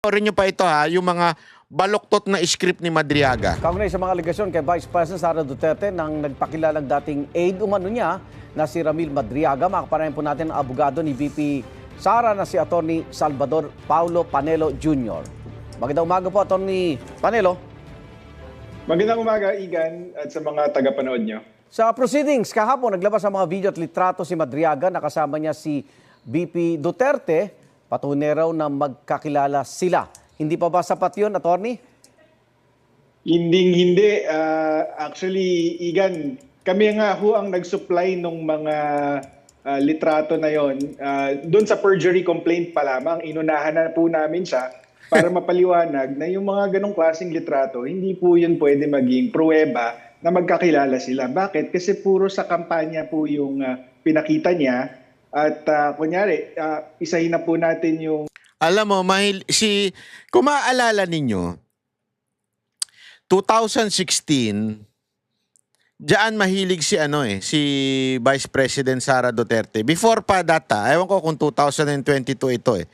Rin nyo pa ito ha, yung mga baloktot na script ni Madriaga. Kaugnay sa mga aligasyon kay Vice President Sara Duterte nang nagpakilalang dating aide umano niya na si Ramil Madriaga, makapanayan po natin ang abogado ni VP Sara na si Atty. Salvador Paulo Panelo Jr. Magandang umaga po, Atty. Panelo. Magandang umaga, Igan, at sa mga tagapanood nyo. Sa proceedings, kahapon naglabas ang mga video at litrato si Madriaga, nakasama niya si VP Duterte, patunay raw na magkakilala sila. Hindi pa ba sapat yun, Atty.? Hindi. Actually, Igan, kami nga ho ang nag-supply ng mga litrato na yon. Doon sa perjury complaint pa lamang, inunahan na po namin siya para mapaliwanag na yung mga ganong klaseng litrato, hindi po yun pwede maging pruweba na magkakilala sila. Bakit? Kasi puro sa kampanya po yung pinakita niya. At kunyari, isahin na po natin yung... Alam mo, kung maaalala ninyo, 2016, diyan mahilig si Vice President Sara Duterte. Before pa data, ewan ko kung 2022 ito eh.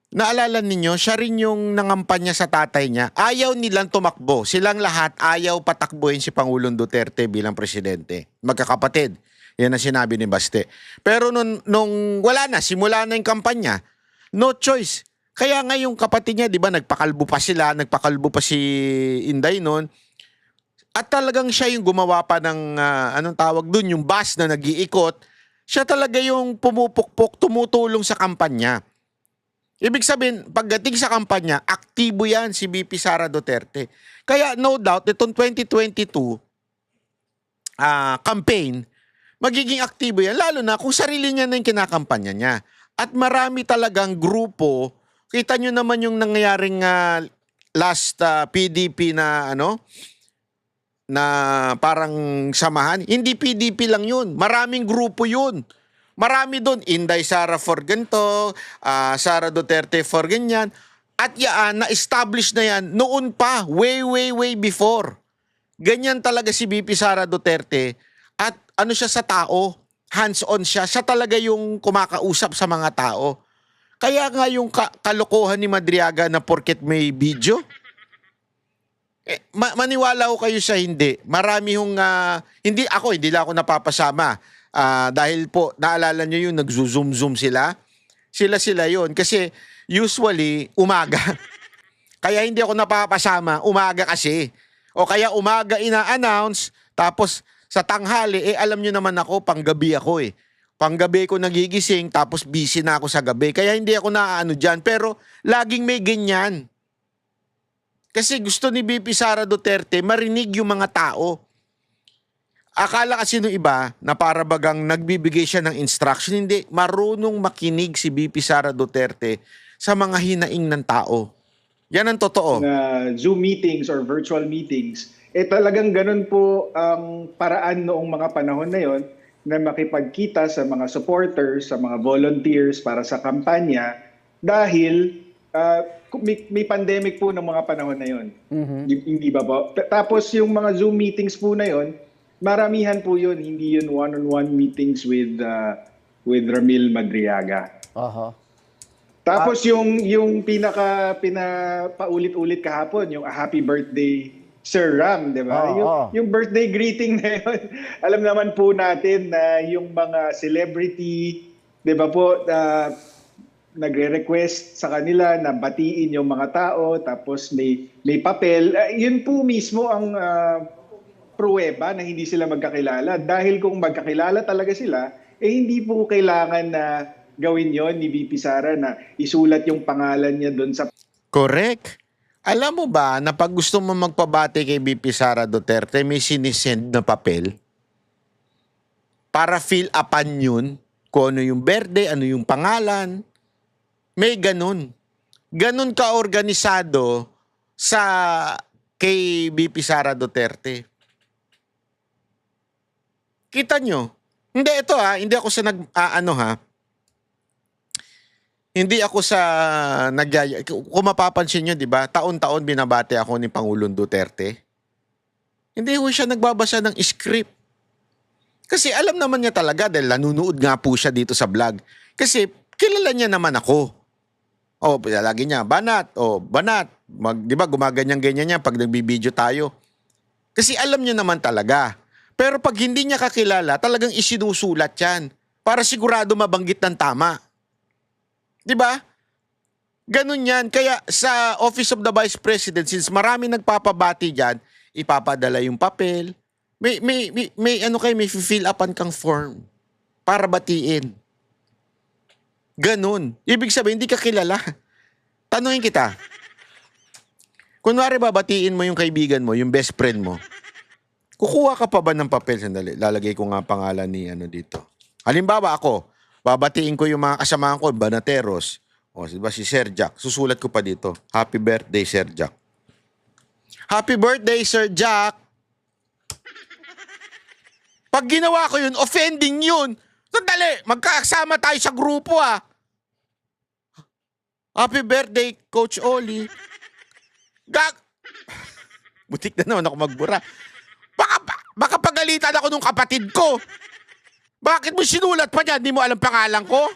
Naalala ninyo, siya rin yung nangampanya sa tatay niya. Ayaw nilang tumakbo. Silang lahat ayaw patakbuhin si Pangulong Duterte bilang presidente. Magkakapatid. Yan ang sinabi ni Baste. Pero nung wala na, simula na yung kampanya, no choice. Kaya nga yung kapatid niya, di ba, nagpakalbo pa si Inday noon. At talagang siya yung gumawa pa ng, anong tawag dun, yung bus na nag-iikot. Siya talaga yung pumupukpok, tumutulong sa kampanya. Ibig sabihin, pagdating sa kampanya, aktibo yan si VP Sara Duterte. Kaya no doubt, itong 2022 campaign, magiging aktibo yan. Lalo na kung sarili niya na yung kinakampanya niya. At marami talagang grupo, kita nyo naman yung nangyaring last PDP na na parang samahan. Hindi PDP lang yun. Maraming grupo yun. Marami doon, Inday Sara for ganito, Sara Duterte for ganyan. At yan, na-establish na yan noon pa, way before. Ganyan talaga si VP Sara Duterte. At ano siya sa tao, hands-on siya. Siya talaga yung kumakausap sa mga tao. Kaya nga yung kalokohan ni Madriaga na porket may video, maniwala ko kayo sa hindi. Marami yung, hindi lang ako napapasama. Dahil po, naalala nyo yung nag-zoom sila? Sila yun. Kasi usually, umaga. Kaya hindi ako napapasama, umaga kasi. O kaya umaga ina-announce, tapos sa tanghali, alam nyo naman ako, panggabi ako eh. Panggabi ko nagigising, tapos busy na ako sa gabi. Kaya hindi ako naaano dyan. Pero laging may ganyan. Kasi gusto ni VP Sara Duterte marinig yung mga tao. Akala kasi nung iba na para bagang nagbibigay siya ng instruction, hindi, marunong makinig si VP Sara Duterte sa mga hinaing ng tao. Yan ang totoo. Zoom meetings or virtual meetings, talagang ganun po ang paraan noong mga panahon na yon na makipagkita sa mga supporters, sa mga volunteers para sa kampanya dahil may pandemic po ng mga panahon na yon. Hindi ba po? Tapos yung mga Zoom meetings po na yon, maramihan po yun, hindi yun one-on-one meetings with Ramil Madriaga. Tapos yung pinapaulit-ulit kahapon, yung happy birthday Sir Ram, di ba? Yung birthday greeting na yun, alam naman po natin na yung mga celebrity, di ba po, nagre-request sa kanila na batiin yung mga tao, tapos may papel. Yun po mismo ang pruweba na hindi sila magkakilala. Dahil kung magkakilala talaga sila, hindi po kailangan na gawin yon ni VP Sara na isulat yung pangalan niya doon sa... Correct. Alam mo ba na pag gusto mo magpabati kay VP Sara Duterte, may sinisend na papel para fill upan yun kung ano yung birthday, ano yung pangalan. May ganun. Ganun ka-organisado kay VP Sara Duterte. Kita nyo? Hindi, ito hindi ako sa hindi ako sa kung mapapansin nyo, di ba? Taon-taon binabati ako ni Pangulong Duterte. Hindi ko siya nagbabasa ng script. Kasi alam naman niya talaga dahil nanunood nga po siya dito sa vlog. Kasi kilala niya naman ako. O, lagi niya, banat, o, banat. Di ba, gumaganyan-ganyan niya pag nagbibideo tayo. Kasi alam niya naman talaga. Pero pag hindi niya kakilala, talagang isinusulat yan. Para sigurado mabanggit ng tama. Di ba? Ganun yan. Kaya sa Office of the Vice President, since marami nagpapabati dyan, ipapadala yung papel. May fill upan kang form para batiin. Ganun. Ibig sabihin, hindi ka kilala. Tanungin kita. Kunwari babatiin mo yung kaibigan mo, yung best friend mo. Kukuha ka pa ba ng papel? Sandali, lalagay ko nga pangalan ni dito. Halimbawa ako, babatiin ko yung mga kasamahan ko, Banateros. O, diba si Sir Jack. Susulat ko pa dito. Happy birthday, Sir Jack. Happy birthday, Sir Jack. Pag ginawa ko yun, offending yun. Sandali, magkakasama tayo sa grupo Happy birthday, Coach Oli. Butik na naman ako magbura. Baka pagalitan ako nung kapatid ko. Bakit mo sinulat pa niya? Di mo alam pangalan ko?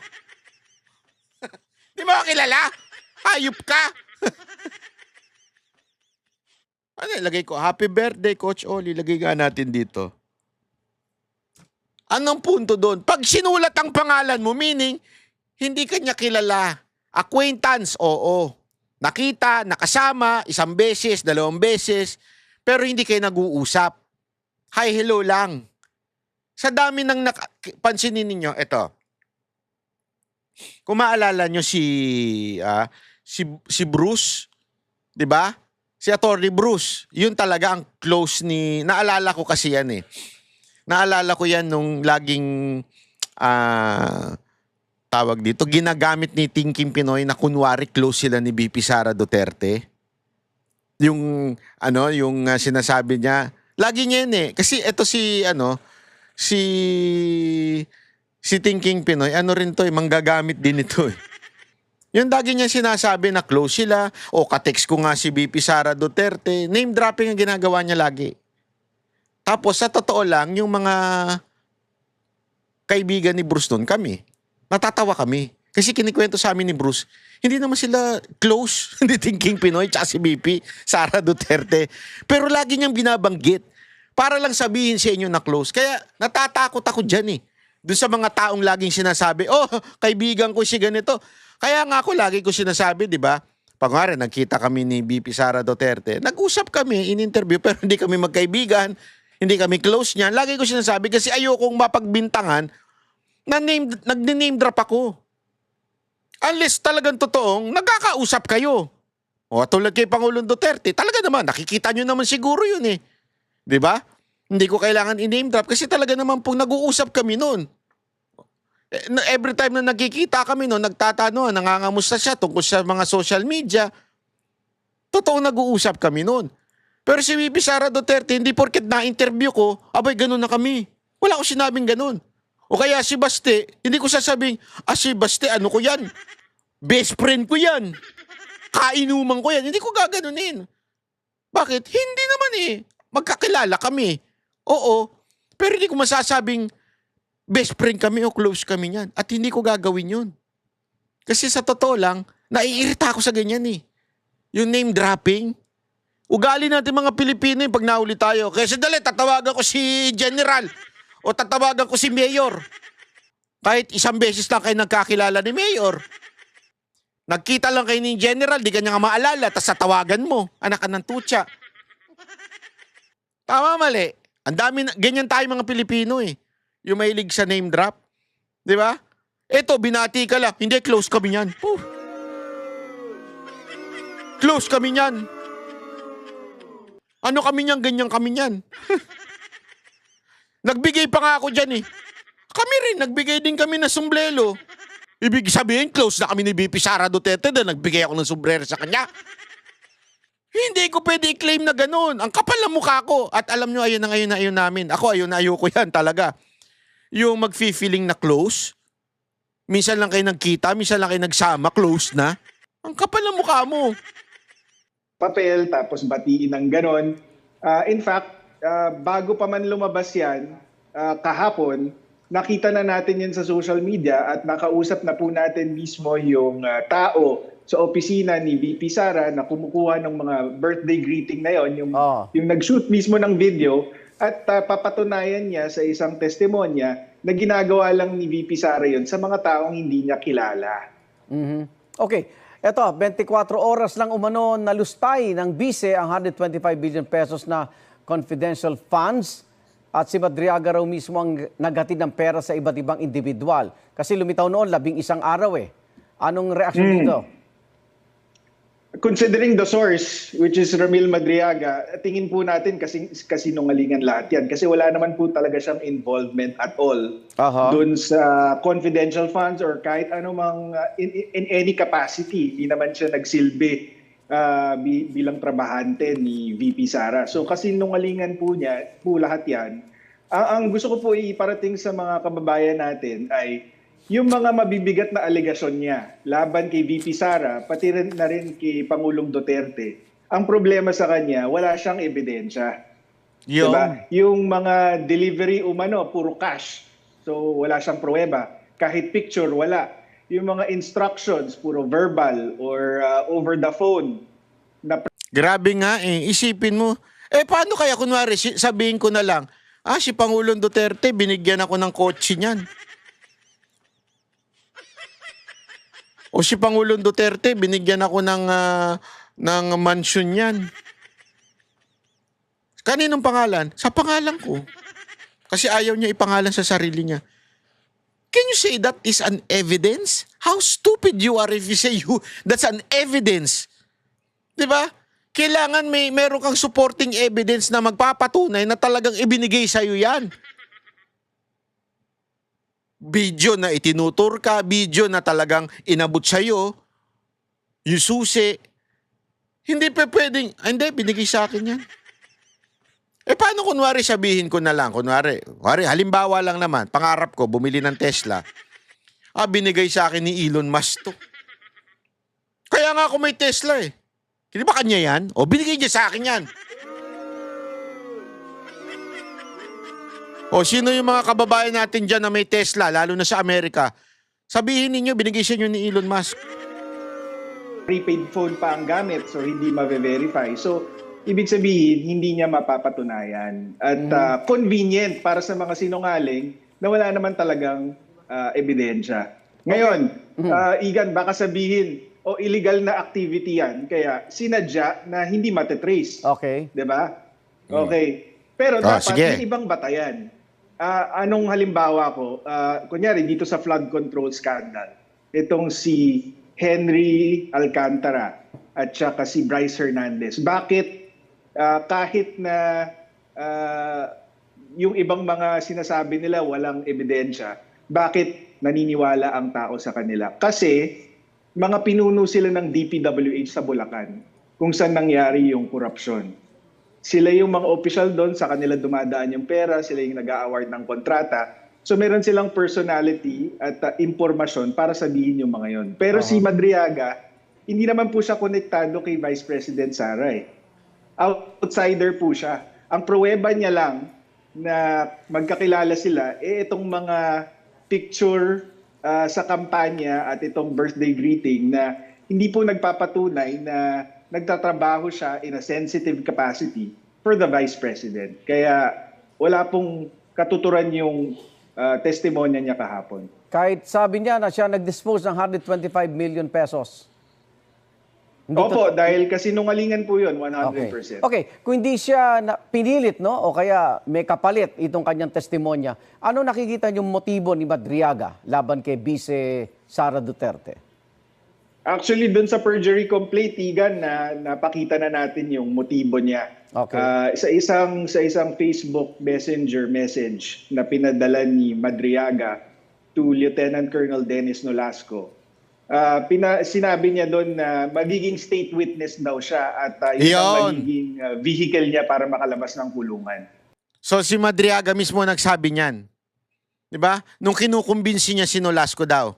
Di mo ako kilala? Hayop ka? Lagay ko, happy birthday, Coach Oli. Lagay nga natin dito. Anong punto doon? Pag sinulat ang pangalan mo, meaning, hindi ka niya kilala. Acquaintance, oo. Nakita, nakasama, isang beses, 2 beses, pero hindi kayo nag-uusap. Hi, hello lang. Sa dami ng pansinin ninyo, ito. Kung maalala nyo si Bruce, di ba? Si Attorney Bruce, yun talaga ang close ni, naalala ko kasi yan Naalala ko yan nung laging, tawag dito, ginagamit ni Thinking Pinoy na kunwari close sila ni VP Sara Duterte. Yung sinasabi niya, lagi niya yun Kasi ito si Thinking Pinoy, rin to manggagamit din ito Yung lagi niya sinasabi na close sila, o katext ko nga si VP Sara Duterte, name dropping ang ginagawa niya lagi. Tapos sa totoo lang, yung mga kaibigan ni Bruce noon, kami, natatawa kami. Kasi kinikwento sa amin ni Bruce, hindi naman sila close, hindi Thinking Pinoy, tsaka si VP Sara Duterte. Pero lagi niyang binabanggit para lang sabihin sa inyo na close. Kaya natatakot ako dyan Doon sa mga taong laging sinasabi, kaibigan ko si ganito. Kaya nga ako lagi ko sinasabi, di ba? Pag nagkita kami ni VP Sara Duterte, nag-usap kami, in-interview, pero hindi kami magkaibigan, hindi kami close niyan. Lagi ko sinasabi kasi ayokong mapagbintangan na nag-name drop ako. Unless talagang totoong nagkakausap kayo. O tulad kay Pangulong Duterte, talaga naman, nakikita nyo naman siguro yun Di ba? Hindi ko kailangan i-name drop kasi talaga naman pong nag-uusap kami noon. Every time na nagkikita kami noon, nagtatanong, nangangamusta siya tungkol sa mga social media. Totoong nag-uusap kami noon. Pero si VP Sara Duterte, hindi porket na-interview ko, abay ganun na kami. Wala ko sinabing ganun. O kaya si Baste, hindi ko sasabing, si Baste, ano ko yan? Best friend ko yan. Kainuman ko yan. Hindi ko gaganunin. Bakit? Hindi naman magkakilala kami. Oo. Pero hindi ko masasabing best friend kami o close kami niyan. At hindi ko gagawin yun. Kasi sa totoo lang, naiirita ako sa ganyan Yung name dropping. Ugali natin mga Pilipino pag nahuli tayo. Kaya sandali, tatawagan ko si General o tatawagan ko si Mayor. Kahit isang beses lang kayo nagkakilala ni Mayor. Nagkita lang kayo ni General, di ka niya nga maalala, tas tatawagan mo. Anak ka ng tutsa. Tama, mali. Ang dami ganyan tayo mga Pilipino Yung mahilig sa name drop. Di ba? Eto, binati ka lang. Hindi, close kami yan. Close kami yan. Ano kami niyan, ganyan kami niyan. Nagbigay pa nga ako dyan Kami rin, nagbigay din kami ng sombrero. Ibig sabihin, close na kami ni VP Sara Duterte dahil nagbigay ako ng sombrero sa kanya. Hindi ko pwede i-claim na ganun. Ang kapal ng mukha ko. At alam nyo, ayun na ayun namin. Ako, ayun na ayoko yan talaga. Yung mag-feeling na close. Minsan lang kayo nagkita, minsan lang kayo nagsama, close na. Ang kapal ng mukha mo. Papel, tapos batiin ng ganon. In fact, bago pa man lumabas yan, kahapon, nakita na natin yan sa social media at nakausap na po natin mismo yung tao sa opisina ni VP Sara na kumukuha ng mga birthday greeting na yon, yung nag-shoot mismo ng video at papatunayan niya sa isang testimonya na ginagawa lang ni VP Sara yon sa mga taong hindi niya kilala. Okay. Eto, 24 oras lang umano nalustay ng bise ang 125 billion pesos na confidential funds at si Madriaga raw mismo ang naghatid ng pera sa iba't ibang individual. Kasi lumitaw noon, 11 araw eh. Anong reaksyon dito? Considering the source, which is Ramil Madriaga, tingin po natin kasinungalingan lahat yan. Kasi wala naman po talaga siyang involvement at all dun sa confidential funds or kahit anumang in any capacity. Hindi naman siya nagsilbi bilang trabahante ni VP Sara. So kasinungalingan po niya, po lahat yan. Ang gusto ko po iparating sa mga kababayan natin ay yung mga mabibigat na alegasyon niya laban kay VP Sara, pati na rin kay Pangulong Duterte, ang problema sa kanya, wala siyang ebidensya. Diba? Yung mga delivery umano, puro cash. So wala siyang pruweba. Kahit picture, wala. Yung mga instructions, puro verbal or over the phone. Grabe nga eh. Isipin mo. Paano kaya kunwari, sabihin ko na lang, si Pangulong Duterte, binigyan ako ng kotse niyan. O si Pangulong Duterte, binigyan ako ng mansion niyan. Kaninong pangalan? Sa pangalan ko. Kasi ayaw niya ipangalan sa sarili niya. Can you say that is an evidence? How stupid you are if you say that's an evidence. Diba? Kailangan meron kang supporting evidence na magpapatunay na talagang ibinigay sa'yo yan. Video na itinutur ka, video na talagang inabot sa'yo, yung susi. Hindi pa pwedeng, hindi, binigay sa akin yan. Paano kunwari sabihin ko na lang, kunwari, halimbawa lang naman, pangarap ko, bumili ng Tesla. Binigay sa akin ni Elon Musk to. Kaya nga ako may Tesla eh. Hindi ba kanya yan? O binigay niya sa akin yan. O sino yung mga kababayan natin dyan na may Tesla, lalo na sa Amerika? Sabihin ninyo, binigay sa inyo ni Elon Musk. Prepaid phone pa ang gamit, so hindi ma-verify. So, ibig sabihin, hindi niya mapapatunayan. At convenient para sa mga sinungaling na wala naman talagang ebidensya. Ngayon, Igan, baka sabihin, illegal na activity yan, kaya sinadya na hindi matetrace. Okay. Diba? Okay. Pero dapat sige. may ibang batayan. Anong halimbawa ko? Kunyari, dito sa flood control scandal, itong si Henry Alcantara at saka si Bryce Hernandez. Bakit kahit na yung ibang mga sinasabi nila walang ebidensya, bakit naniniwala ang tao sa kanila? Kasi mga pinuno sila ng DPWH sa Bulacan kung saan nangyari yung korupsyon. Sila yung mga official doon, sa kanila dumadaan yung pera, sila yung nag-a-award ng kontrata. So meron silang personality at impormasyon para sabihin yung mga yon. Pero si Madriaga, hindi naman po siya konektado kay Vice President Sara eh. Outsider po siya. Ang pruweba niya lang na magkakilala sila, itong mga picture sa kampanya at itong birthday greeting na hindi po nagpapatunay na nagtatrabaho siya in a sensitive capacity for the Vice President. Kaya wala pong katuturan yung testimonya niya kahapon. Kahit sabi niya na siya nag-dispose ng 125 million pesos. Opo, dahil kasinungalingan po yun, 100%. Okay, kung hindi siya pinilit, no? O kaya may kapalit itong kanyang testimonya, ano nakikita niyong motibo ni Madriaga laban kay Vice Sara Duterte? Actually, dun sa perjury complaint, Igan, na napakita na natin yung motibo niya. Okay. Sa isang Facebook Messenger message na pinadala ni Madriaga to Lieutenant Colonel Dennis Nolasco, sinabi niya doon na magiging state witness daw siya at yun ang magiging vehicle niya para makalabas ng kulungan. So si Madriaga mismo nagsabi niyan. 'Di ba? Nung kinukumbinsi niya si Nolasco daw.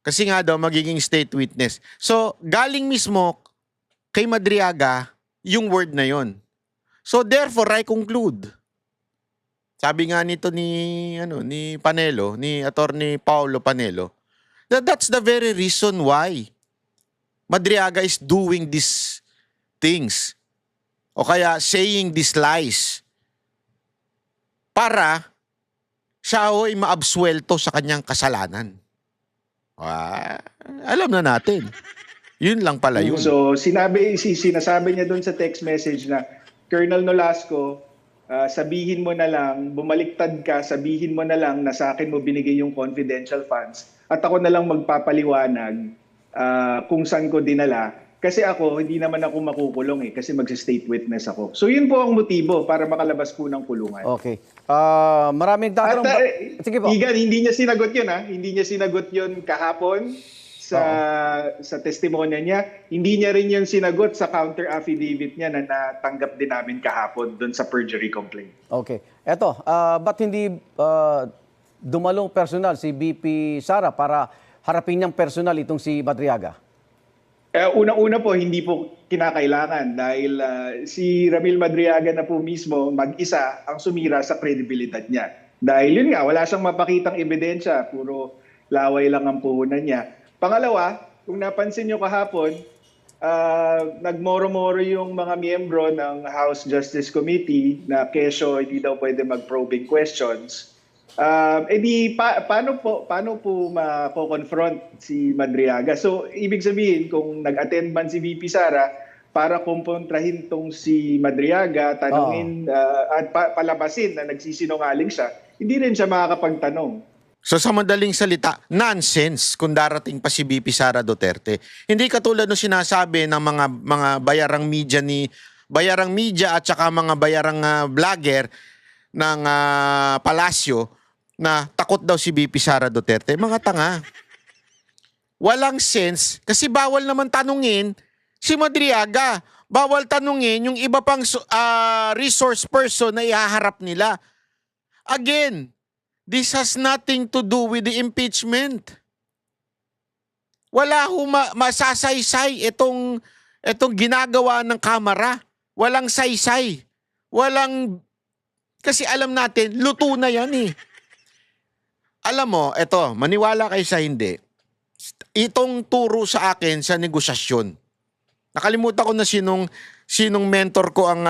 Kasi nga daw magiging state witness. So galing mismo kay Madriaga yung word na yon. So therefore I conclude. Sabi nga nito ni Panelo, ni Attorney Paulo Panelo, that's the very reason why Madriaga is doing these things o kaya saying these lies para siya ay maabsuelto sa kanyang kasalanan. Alam na natin. Yun lang pala yun. So sinasabi niya doon sa text message na, Colonel Nolasco, sabihin mo na lang, bumaliktad ka, sabihin mo na lang na sa akin mo binigay yung confidential funds at ako na lang magpapaliwanag kung saan ko dinala. Kasi ako, hindi naman ako makukulong kasi magsi-state witness ako. So yun po ang motibo para makalabas po ng kulungan. Okay. Maraming tatanong. Sige po. Igan, hindi niya sinagot yun Hindi niya sinagot yun kahapon sa testimonya niya. Hindi niya rin yun sinagot sa counter affidavit niya na natanggap din namin kahapon doon sa perjury complaint. Okay. Eto, ba't hindi dumalong personal si BP Sara para harapin niyang personal itong si Madriaga? Unang-una po, hindi po kinakailangan dahil si Ramil Madriaga na po mismo mag-isa ang sumira sa kredibilidad niya. Dahil yun nga, wala siyang mapakitang ebidensya, puro laway lang ang puhunan niya. Pangalawa, kung napansin niyo kahapon, nagmoro-moro yung mga miyembro ng House Justice Committee na kesyo hindi daw pwede mag-probing questions. Paano po mako-confront si Madriaga? So, ibig sabihin, kung nag-attend man si VP Sara para kumpontrahin tong si Madriaga, tanungin at palabasin na nagsisinungaling siya, hindi rin siya makakapagtanong. So sa madaling salita, nonsense kung darating pa si VP Sara Duterte. Hindi katulad ng sinasabi ng mga bayarang media at saka mga bayarang vlogger ng palasyo na takot daw si VP Sara Duterte. Mga tanga. Walang sense kasi bawal naman tanungin si Madriaga. Bawal tanungin yung iba pang resource person na ihaharap nila. Again, this has nothing to do with the impeachment. Wala ho masasaysay itong ginagawa ng Kamara. Walang saysay. Kasi alam natin, luto na yan eh. Alam mo, maniwala kayo sa hindi. Itong turo sa akin sa negosasyon. Nakalimutan ko na sinong mentor ko ang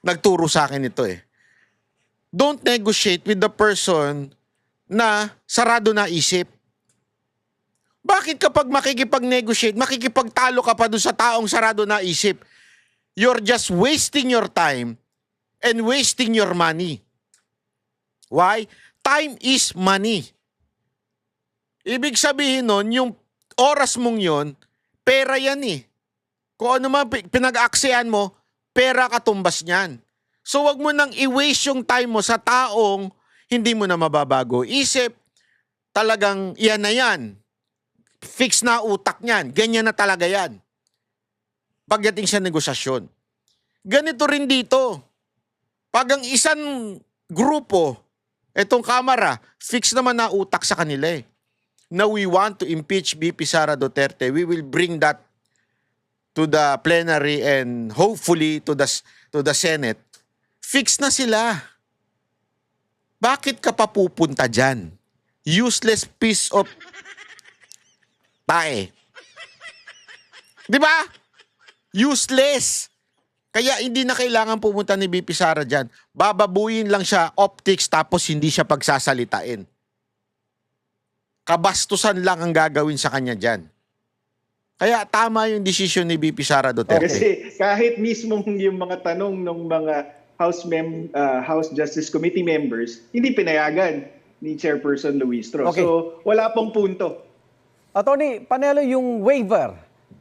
nagturo sa akin ito eh. Don't negotiate with the person na sarado na isip. Bakit kapag makikipag-negotiate, makikipagtalo ka pa doon sa taong sarado na isip? You're just wasting your time and wasting your money. Why? Time is money. Ibig sabihin nun, yung oras mong yon, pera yan eh. Kung ano man pinag-aksean mo, pera katumbas niyan. So wag mo nang i-waste yung time mo sa taong hindi mo na mababago isip. Talagang yan na yan. Fix na utak niyan. Ganyan na talaga yan. Pagdating sa negosasyon. Ganito rin dito. Pag ang isang grupo, etong Kamara, fix naman na utak sa kanila eh. Now we want to impeach VP Sara Duterte. We will bring that to the plenary and hopefully to the Senate. Fix na sila. Bakit ka pa pupunta dyan? Useless piece of tae. Di ba? Useless. Kaya hindi na kailangan pumunta ni VP Sara dyan. Bababuyin lang siya, optics, tapos hindi siya pagsasalitain. Kabastusan lang ang gagawin sa kanya dyan. Kaya tama yung desisyon ni VP Sara Duterte. Kasi kahit mismo yung mga tanong ng mga House Justice Committee members, hindi pinayagan ni Chairperson Luistro. Okay. So, wala pong punto. Attorney Panelo, yung waiver,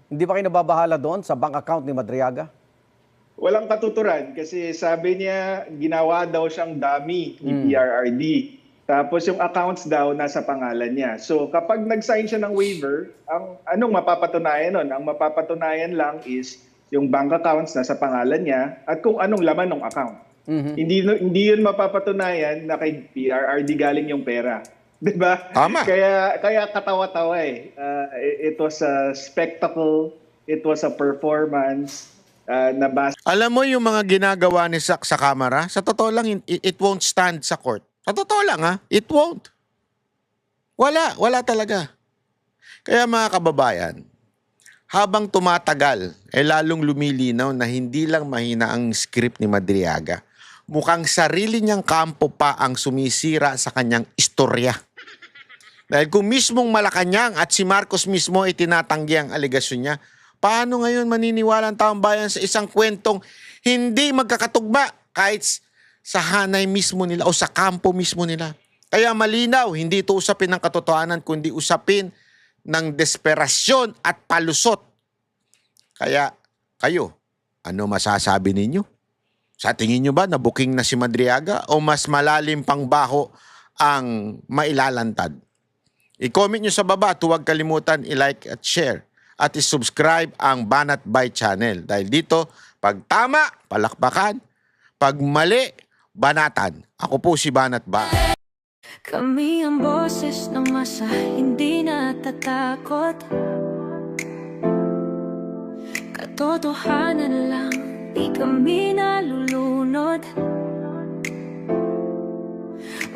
hindi ba kayo nababahala doon sa bank account ni Madriaga? Walang katuturan kasi sabi niya ginawa daw siyang dummy ni PRRD. Tapos yung accounts daw nasa pangalan niya. So kapag nag-sign siya ng waiver, anong mapapatunayan nun? Ang mapapatunayan lang is yung bank accounts nasa pangalan niya at kung anong laman ng account. Hindi yun mapapatunayan na kay PRRD galing yung pera. 'Di ba? Tama. Kaya katawa-tawa eh. It was a spectacle, it was a performance na Alam mo yung mga ginagawa ni Sak sa Kamara? Sa totoo lang, it won't stand sa court. Sa totoo lang it won't. Wala talaga. Kaya mga kababayan, habang tumatagal, lalong lumilinaw na hindi lang mahina ang script ni Madriaga. Mukhang sarili niyang kampo pa ang sumisira sa kanyang istorya. Dahil kung mismong Malacanang at si Marcos mismo ay tinatanggi ang aligasyon niya, paano ngayon maniniwala ang taong bayan sa isang kwentong hindi magkakatugma kahit sa hanay mismo nila o sa kampo mismo nila? Kaya malinaw, hindi ito usapin ng katotohanan, kundi usapin ng desperasyon at palusot. Kaya kayo, ano masasabi ninyo? Sa tingin nyo ba na booking na si Madriaga o mas malalim pang baho ang mailalantad? I-comment nyo sa baba at huwag kalimutan i-like at share at i-subscribe ang Banat Bay channel. Dahil dito, pag tama, palakpakan. Pag mali, banatan. Ako po si Banat Bay. Kami ang boses ng masa, hindi natatakot. Katotohanan lang, di kami nalulunod.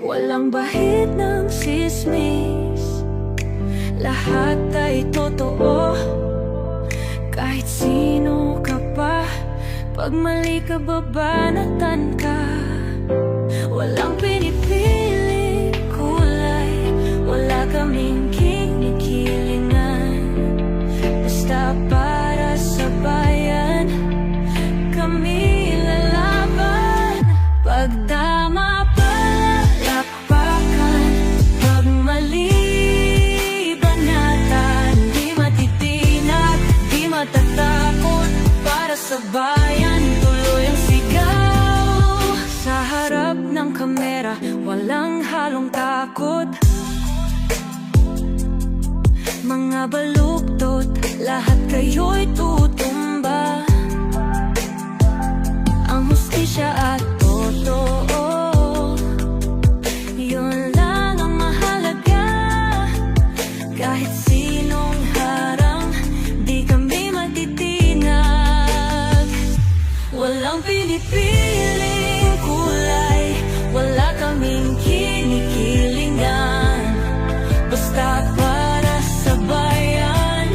Walang bahid ng sismis, lahat ay totoo. Kahit sino ka pa, pag mali ka babanatan ka. Walang pinipili kulay, wala kaming kinikilingan. Basta para sa bayan, kami lalaban. Pag tama palakpakan, pag mali banatan. Di matitinag, di matatakot, para sa bayan tuloy ang sigaw. Sa harap ng kamera, walang halong takot. Mga baluktot, lahat kayo'y tutumba. Ang hustisya at totoo, yun lang ang mahalaga. Kahit sinong harang, di kami matitinag. Walang pinipiling kulay, wala kaming kinikilingan. Basta para sa bayan,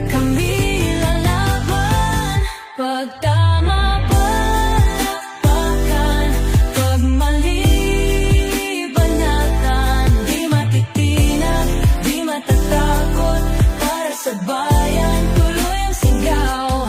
kami lalaban. Pag tama palakpakan, pag mali banatan. Di matitinag, di matatakot, para sa bayan tuloy ang sigaw.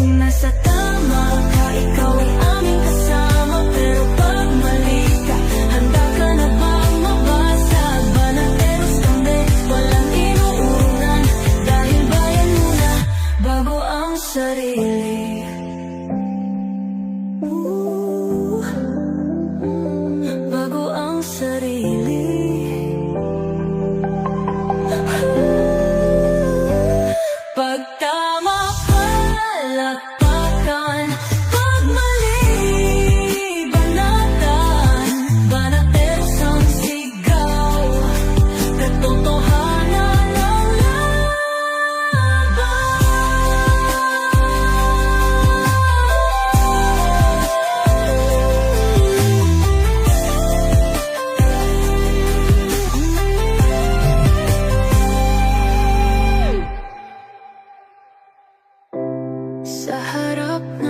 Kung nasa tama ka, ikaw ay aming kasama. Pero pag mali ka, handa ka na bang mabasag? Banateros kami, walang inuunan. Dahil bayan muna, bago ang sarili. Bago ang sarili. Pag tama palakpakan, pag mali banatan. Banateros ang sigaw, katotohanan ang laban. Sa harap ng